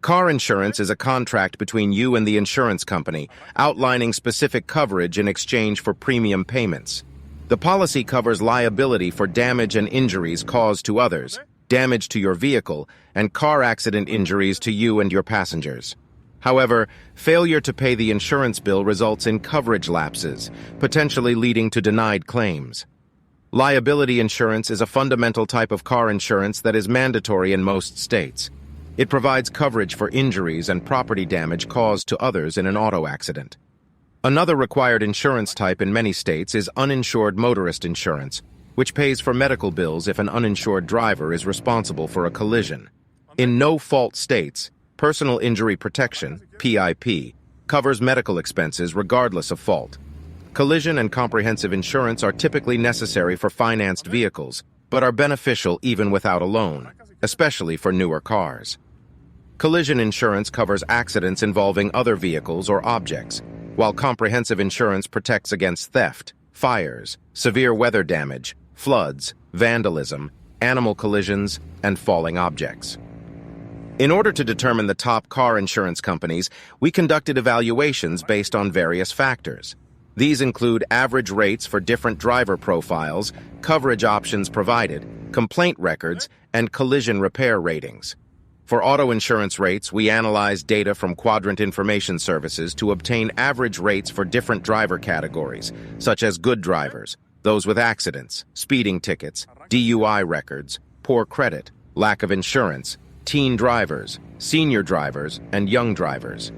Car insurance is a contract between you and the insurance company, outlining specific coverage in exchange for premium payments. The policy covers liability for damage and injuries caused to others, damage to your vehicle, and car accident injuries to you and your passengers. However, failure to pay the insurance bill results in coverage lapses, potentially leading to denied claims. Liability insurance is a fundamental type of car insurance that is mandatory in most states. It provides coverage for injuries and property damage caused to others in an auto accident. Another required insurance type in many states is uninsured motorist insurance, which pays for medical bills if an uninsured driver is responsible for a collision. In no-fault states, personal injury protection, PIP, covers medical expenses regardless of fault. Collision and comprehensive insurance are typically necessary for financed vehicles, but are beneficial even without a loan, especially for newer cars. Collision insurance covers accidents involving other vehicles or objects, while comprehensive insurance protects against theft, fires, severe weather damage, floods, vandalism, animal collisions, and falling objects. In order to determine the top car insurance companies, we conducted evaluations based on various factors. These include average rates for different driver profiles, coverage options provided, complaint records, and collision repair ratings. For auto insurance rates, we analyzed data from Quadrant Information Services to obtain average rates for different driver categories, such as good drivers, those with accidents, speeding tickets, DUI records, poor credit, lack of insurance, teen drivers, senior drivers, and young drivers.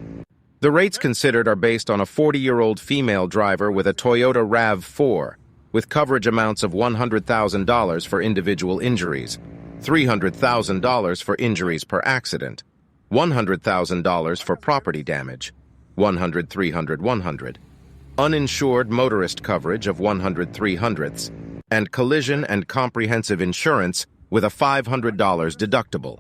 The rates considered are based on a 40-year-old female driver with a Toyota RAV4, with coverage amounts of $100,000 for individual injuries, $300,000 for injuries per accident, $100,000 for property damage, $100,300, uninsured motorist coverage of $100,300, and collision and comprehensive insurance with a $500 deductible.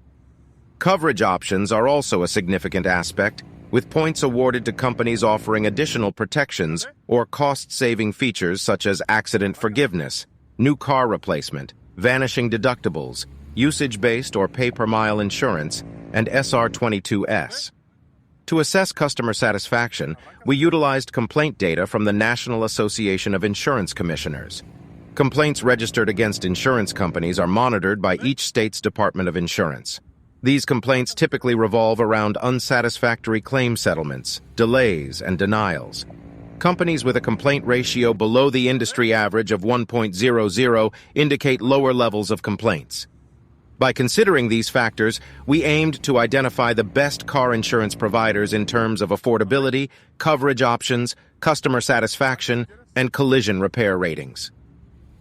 Coverage options are also a significant aspect, with points awarded to companies offering additional protections or cost-saving features such as accident forgiveness, new car replacement, vanishing deductibles, usage-based or pay-per-mile insurance, and SR22S. To assess customer satisfaction, we utilized complaint data from the National Association of Insurance Commissioners. Complaints registered against insurance companies are monitored by each state's Department of Insurance. These complaints typically revolve around unsatisfactory claim settlements, delays, and denials. Companies with a complaint ratio below the industry average of 1.00 indicate lower levels of complaints. By considering these factors, we aimed to identify the best car insurance providers in terms of affordability, coverage options, customer satisfaction, and collision repair ratings.